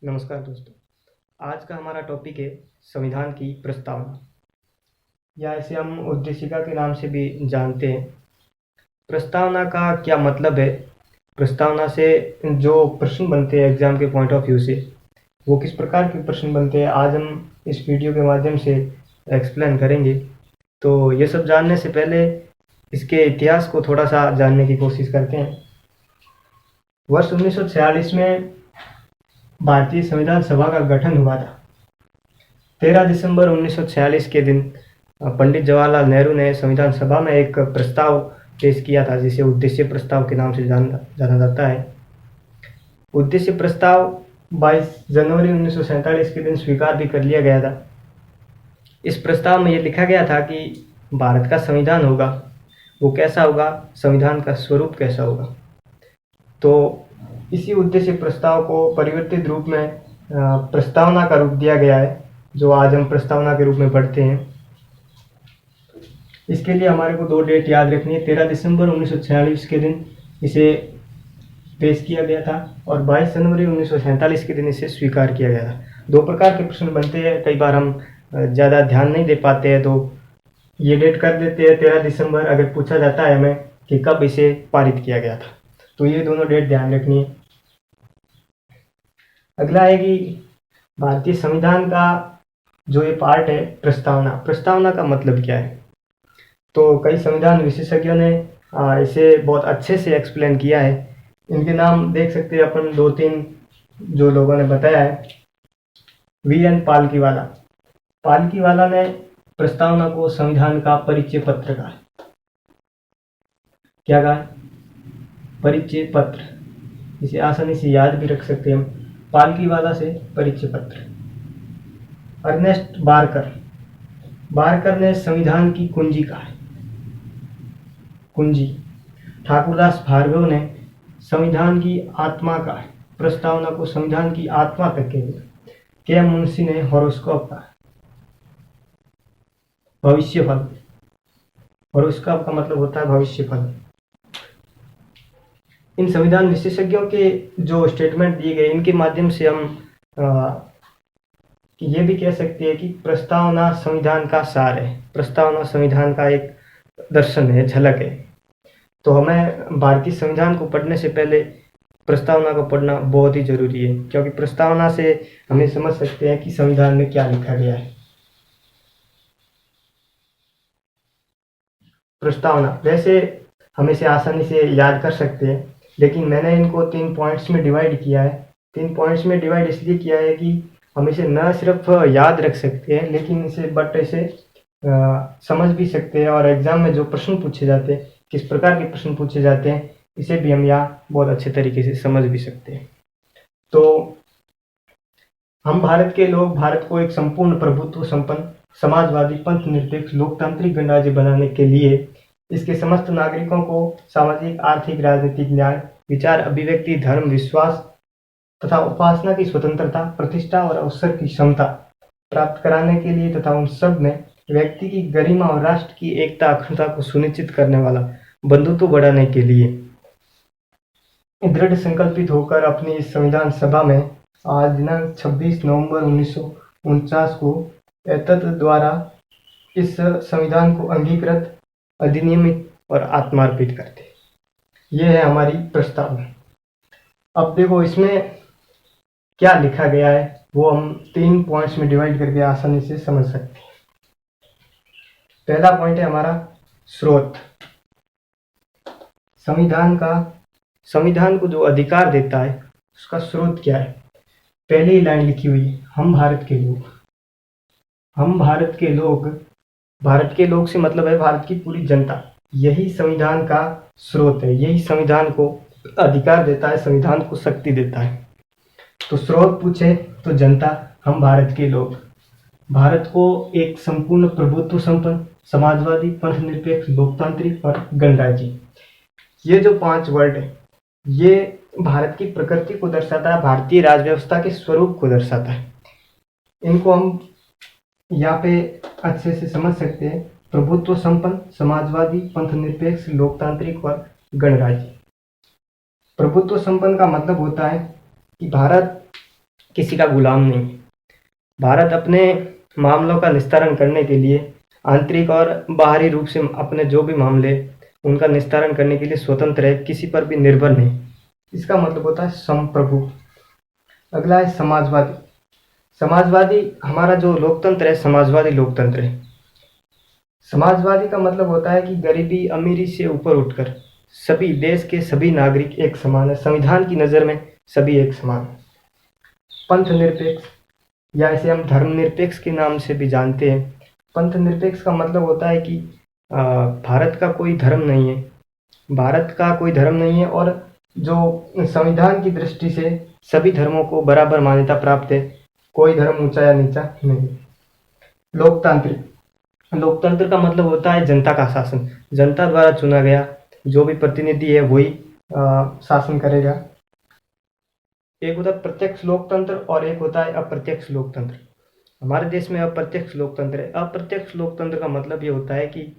नमस्कार दोस्तों। आज का हमारा टॉपिक है संविधान की प्रस्तावना, या इसे हम उद्देशिका के नाम से भी जानते हैं। प्रस्तावना का क्या मतलब है? प्रस्तावना से जो प्रश्न बनते हैं एग्जाम के पॉइंट ऑफ व्यू से, वो किस प्रकार के प्रश्न बनते हैं, आज हम इस वीडियो के माध्यम से एक्सप्लेन करेंगे। तो ये सब जानने से पहले इसके इतिहास को थोड़ा सा जानने की कोशिश करते हैं। वर्ष 1946 में भारतीय संविधान सभा का गठन हुआ था। 13 दिसंबर 1946 के दिन पंडित जवाहरलाल नेहरू ने संविधान सभा में एक प्रस्ताव पेश किया था, जिसे उद्देश्य प्रस्ताव के नाम से जाना जाता है। उद्देश्य प्रस्ताव 22 जनवरी 1947 के दिन स्वीकार भी कर लिया गया था। इस प्रस्ताव में ये लिखा गया था कि भारत का संविधान होगा, वो कैसा होगा, संविधान का स्वरूप कैसा होगा। तो इसी उद्देश्य प्रस्ताव को परिवर्तित रूप में प्रस्तावना का रूप दिया गया है, जो आज हम प्रस्तावना के रूप में पढ़ते हैं। इसके लिए हमारे को दो डेट याद रखनी है। 13 दिसंबर 1946 के दिन इसे पेश किया गया था और 22 जनवरी 1947 के दिन इसे स्वीकार किया गया था। दो प्रकार के प्रश्न बनते हैं, कई बार हम ज़्यादा ध्यान नहीं दे पाते हैं तो ये डेट कर देते हैं 13 दिसंबर, अगर पूछा जाता है हमें कि कब इसे पारित किया गया था, तो ये दोनों डेट ध्यान रखनी है। अगला है कि भारतीय संविधान का जो ये पार्ट है प्रस्तावना का मतलब क्या है। तो कई संविधान विशेषज्ञों ने इसे बहुत अच्छे से एक्सप्लेन किया है। इनके नाम देख सकते हैं अपन, दो तीन जो लोगों ने बताया है। वी.एन. पालकीवाला ने प्रस्तावना को संविधान का परिचय पत्र कहा। क्या कहा? परिचय पत्र। इसे आसानी से याद भी रख सकते हैं हम, पालकीवाला से परिचय पत्र। अर्नेस्ट बारकर ने संविधान की कुंजी कहा है, कुंजी। ठाकुरदास भार्गव ने संविधान की आत्मा कहा है, प्रस्तावना को संविधान की आत्मा तक के लिए। के मुंशी ने हॉरोस्कोप कहा, भविष्यफल। हॉरोस्कोप का मतलब होता है भविष्यफल। इन संविधान विशेषज्ञों के जो स्टेटमेंट दिए गए, इनके माध्यम से हम ये भी कह सकते हैं कि प्रस्तावना संविधान का सार है, प्रस्तावना संविधान का एक दर्शन है, झलक है। तो हमें भारतीय संविधान को पढ़ने से पहले प्रस्तावना को पढ़ना बहुत ही जरूरी है, क्योंकि प्रस्तावना से हमें समझ सकते हैं कि संविधान में क्या लिखा गया है। प्रस्तावना वैसे हम इसे आसानी से याद कर सकते हैं, लेकिन मैंने इनको 3 पॉइंट्स में डिवाइड किया है। 3 पॉइंट्स में डिवाइड इसलिए किया है कि हम इसे न सिर्फ याद रख सकते हैं, लेकिन इसे समझ भी सकते हैं, और एग्जाम में जो प्रश्न पूछे जाते हैं, किस प्रकार के प्रश्न पूछे जाते हैं, इसे भी हम यहाँ बहुत अच्छे तरीके से समझ भी सकते हैं। तो हम भारत के लोग भारत को एक संपूर्ण प्रभुत्व संपन्न समाजवादी पंथ निरपेक्ष लोकतांत्रिक गणराज्य बनाने के लिए इसके समस्त नागरिकों को सामाजिक, आर्थिक, राजनीतिक न्याय, विचार अभिव्यक्ति, धर्म, विश्वास तथा उपासना की स्वतंत्रता, प्रतिष्ठा और अवसर की क्षमता प्राप्त कराने के लिए तथा उन सब में व्यक्ति की गरिमा और राष्ट्र की एकता अखंडता को सुनिश्चित करने वाला बंधुत्व बढ़ाने के लिए दृढ़ संकल्पित होकर अपनी इस संविधान सभा में आज दिनांक 26 नवंबर 1949 को एतद द्वारा इस संविधान को अंगीकृत, अधिनियमित और आत्मार्पित करते। यह है हमारी प्रस्तावना। अब देखो इसमें क्या लिखा गया है, वो हम 3 पॉइंट्स में डिवाइड करके आसानी से समझ सकते हैं। पहला पॉइंट है हमारा स्रोत। संविधान को जो अधिकार देता है उसका स्रोत क्या है। पहली लाइन लिखी हुई है, हम भारत के लोग। हम भारत के लोग, भारत के लोग से मतलब है भारत की पूरी जनता। यही संविधान का स्रोत है, यही संविधान को अधिकार देता है, संविधान को शक्ति देता है। तो स्रोत पूछे तो जनता, हम भारत के लोग भारत को एक संपूर्ण प्रभुत्व संपन्न समाजवादी पंथ निरपेक्ष लोकतांत्रिक और गणराज्य, ये जो 5 वर्ड है, ये भारत की प्रकृति को दर्शाता है, भारतीय राज व्यवस्था के स्वरूप को दर्शाता है। इनको हम यहाँ पे अच्छे से समझ सकते हैं। प्रभुत्व संपन्न समाजवादी पंथ निरपेक्ष लोकतांत्रिक और गणराज्य। प्रभुत्व संपन्न का मतलब होता है कि भारत किसी का गुलाम नहीं है। भारत अपने मामलों का निस्तारण करने के लिए आंतरिक और बाहरी रूप से अपने जो भी मामले उनका निस्तारण करने के लिए स्वतंत्र है, किसी पर भी निर्भर नहीं। इसका मतलब होता है संप्रभु। अगला है समाजवादी। समाजवादी हमारा जो लोकतंत्र है, समाजवादी लोकतंत्र है। समाजवादी का मतलब होता है कि गरीबी अमीरी से ऊपर उठकर सभी देश के सभी नागरिक एक समान है, संविधान की नज़र में सभी एक समान है। पंथ निरपेक्ष या इसे हम धर्मनिरपेक्ष के नाम से भी जानते हैं। पंथ निरपेक्ष का मतलब होता है कि भारत का कोई धर्म नहीं है, भारत का कोई धर्म नहीं है और जो संविधान की दृष्टि से सभी धर्मों को बराबर मान्यता प्राप्त है, कोई धर्म ऊंचा या नीचा नहीं। लोकतांत्रिक, लोकतंत्र का मतलब होता है जनता का शासन, जनता द्वारा चुना गया जो भी प्रतिनिधि है वही शासन करेगा। एक होता है प्रत्यक्ष लोकतंत्र और एक होता है अप्रत्यक्ष लोकतंत्र। हमारे देश में अप्रत्यक्ष लोकतंत्र है। अप्रत्यक्ष लोकतंत्र का मतलब ये होता है कि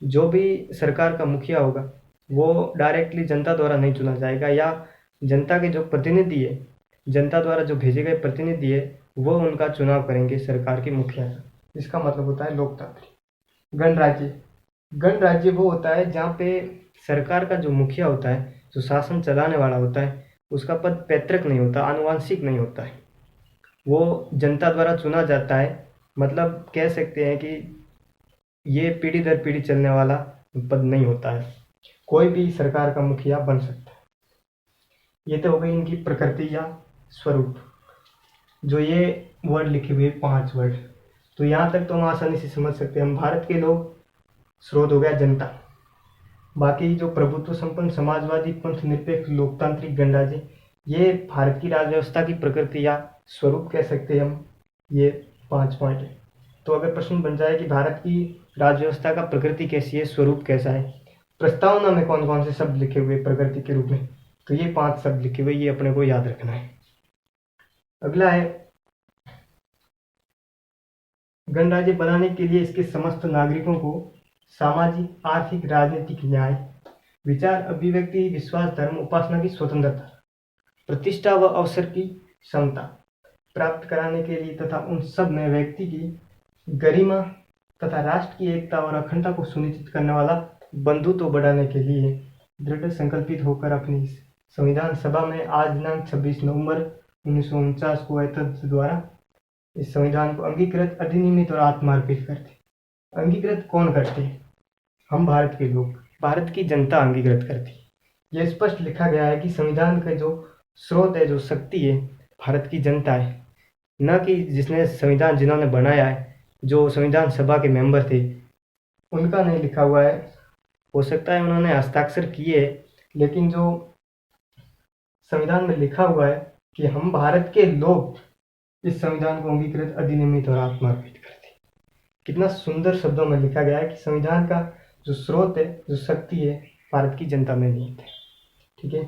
जो भी सरकार का मुखिया होगा वो डायरेक्टली जनता द्वारा नहीं चुना जाएगा, या जनता के जो प्रतिनिधि है, जनता द्वारा जो भेजे गए प्रतिनिधि है वो उनका चुनाव करेंगे सरकार के मुखिया का। इसका मतलब होता है लोकतांत्रिक। गणराज्य, गणराज्य वो होता है जहाँ पे सरकार का जो मुखिया होता है, जो शासन चलाने वाला होता है, उसका पद पैतृक नहीं होता, आनुवंशिक नहीं होता है, वो जनता द्वारा चुना जाता है। मतलब कह सकते हैं कि ये पीढ़ी दर पीढ़ी चलने वाला पद नहीं होता है, कोई भी सरकार का मुखिया बन सकता है। ये तो हो गई इनकी प्रकृति या स्वरूप। जो ये वर्ड लिखे हुए 5 वर्ड, तो यहाँ तक तो हम आसानी से समझ सकते हैं। हम भारत के लोग, स्रोत हो गया जनता, बाकी जो प्रभुत्व संपन्न समाजवादी पंथ निरपेक्ष लोकतांत्रिक गणराज्य, ये भारत की राज्य व्यवस्था की प्रकृति या स्वरूप कह सकते हैं हम। ये 5 पॉइंट है। तो अगर प्रश्न बन जाए कि भारत की राज्य व्यवस्था का प्रकृति कैसी है, स्वरूप कैसा है, प्रस्तावना में कौन कौन से शब्द लिखे हुए प्रकृति के रूप में, तो ये 5 शब्द लिखे हुए, ये अपने को याद रखना है। अगला है गणराज्य बनाने के लिए इसके समस्त नागरिकों को सामाजिक, आर्थिक, राजनीतिक न्याय, विचार, अभिव्यक्ति, विश्वास, धर्म, उपासना की स्वतंत्रता, प्रतिष्ठा व अवसर की समता प्राप्त कराने के लिए तथा उन सब में व्यक्ति की गरिमा तथा राष्ट्र की एकता और अखंडता को सुनिश्चित करने वाला बंधुत्व बढ़ाने के लिए दृढ़ संकल्पित होकर अपनी संविधान सभा में आज दिनांक 26 नवंबर 1949 को अध्यक्ष द्वारा इस संविधान को अंगीकृत, अधिनियमित और आत्मार्पित करते। अंगीकृत कौन करते? हम भारत के लोग, भारत की जनता अंगीकृत करती। यह स्पष्ट लिखा गया है कि संविधान का जो स्रोत है, जो शक्ति है, भारत की जनता है, न कि जिसने संविधान, जिन्होंने बनाया है, जो संविधान सभा के मेंबर थे, उनका नहीं लिखा हुआ है। हो सकता है उन्होंने हस्ताक्षर किए, लेकिन जो संविधान में लिखा हुआ है कि हम भारत के लोग इस संविधान को अंगीकृत, अधिनियमित और आत्मार्पित करते। कितना सुंदर शब्दों में लिखा गया है कि संविधान का जो स्रोत है, जो शक्ति है, भारत की जनता में निहित है। ठीक है।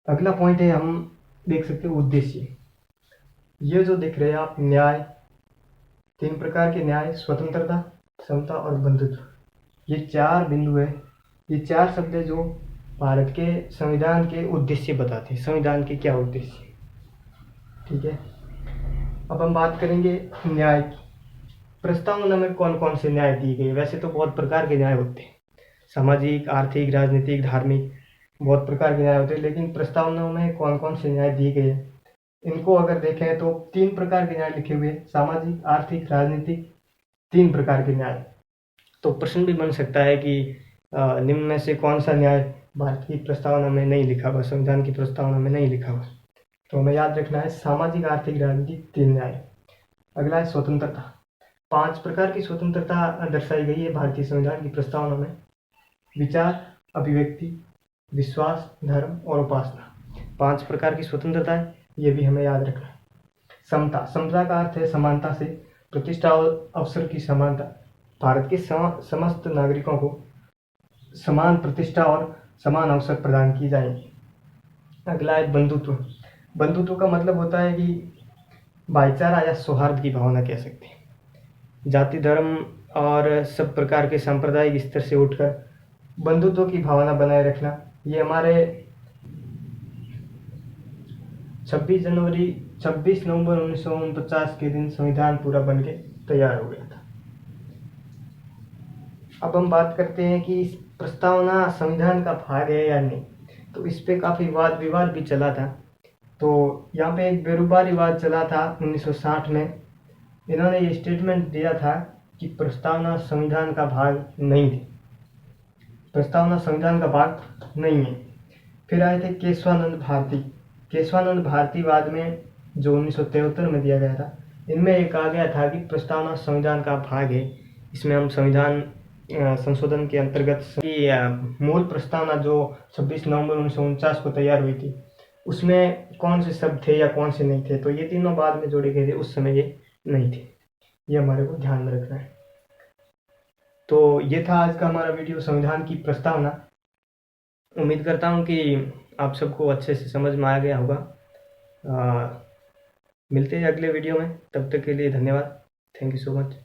अगला पॉइंट है, हम देख सकते हैं उद्देश्य। ये जो देख रहे हैं आप, न्याय, 3 प्रकार के न्याय, स्वतंत्रता, समता और बंधुत्व, ये 4 बिंदु है, ये 4 शब्द है जो भारत के संविधान के उद्देश्य बताते हैं, संविधान के क्या उद्देश्य। ठीक है। अब हम बात करेंगे न्याय की। प्रस्तावना में कौन कौन से न्याय दिए गए? वैसे तो बहुत प्रकार के न्याय होते हैं, सामाजिक, आर्थिक, राजनीतिक, धार्मिक, बहुत प्रकार के न्याय होते हैं, लेकिन प्रस्तावना में कौन कौन से न्याय दिए गए हैं, इनको अगर देखें तो 3 प्रकार के न्याय लिखे हुए, सामाजिक, आर्थिक, राजनीतिक, 3 प्रकार के न्याय। तो प्रश्न भी बन सकता है कि निम्न में से कौन सा न्याय भारत की प्रस्तावना में नहीं लिखा हुआ, संविधान की प्रस्तावना में नहीं लिखा हुआ। तो हमें याद रखना है सामाजिक, आर्थिक, राजनीतिक, 3 न्याय। अगला है स्वतंत्रता। 5 प्रकार की स्वतंत्रता दर्शाई गई है भारतीय संविधान की प्रस्तावना में: विचार, अभिव्यक्ति, विश्वास, धर्म और उपासना। 5 प्रकार की स्वतंत्रता है, ये भी हमें याद रखना है। समता, समता का अर्थ है समानता से, प्रतिष्ठा और अवसर की समानता। भारत के समस्त नागरिकों को समान प्रतिष्ठा और समान अवसर प्रदान किए जाएंगे। अगला है बंधुत्व। बंधुत्व का मतलब होता है कि भाईचारा या सौहार्द की भावना कह सकते हैं। जाति, धर्म और सब प्रकार के सांप्रदायिक स्तर से उठकर बंधुत्व की भावना बनाए रखना, ये हमारे 26 जनवरी 26 नवंबर 1949 के दिन संविधान पूरा बन के तैयार हो गया था। अब हम बात करते हैं कि इस प्रस्तावना संविधान का भाग है या नहीं। तो इस पे काफ़ी वाद विवाद भी चला था। तो यहाँ पे एक बेरुबा रिवाज चला था 1960 में। इन्होंने ये स्टेटमेंट दिया था कि प्रस्तावना संविधान का भाग नहीं थी, प्रस्तावना संविधान का भाग नहीं है। फिर आए थे केशवानंद भारती। केशवानंद भारतीवाद में जो 1973 में दिया गया था, इनमें ये कहा गया था कि प्रस्तावना संविधान का भाग है। इसमें हम संविधान संशोधन के अंतर्गत की मूल प्रस्तावना जो 26 नवंबर 1949 को तैयार हुई थी, उसमें कौन से शब्द थे या कौन से नहीं थे, तो ये तीनों बाद में जोड़े गए थे, उस समय ये नहीं थे। ये हमारे को ध्यान में रखना है। तो ये था आज का हमारा वीडियो, संविधान की प्रस्तावना। उम्मीद करता हूँ कि आप सबको अच्छे से समझ में आ गया होगा। मिलते हैं अगले वीडियो में, तब तक के लिए धन्यवाद। Thank you so much.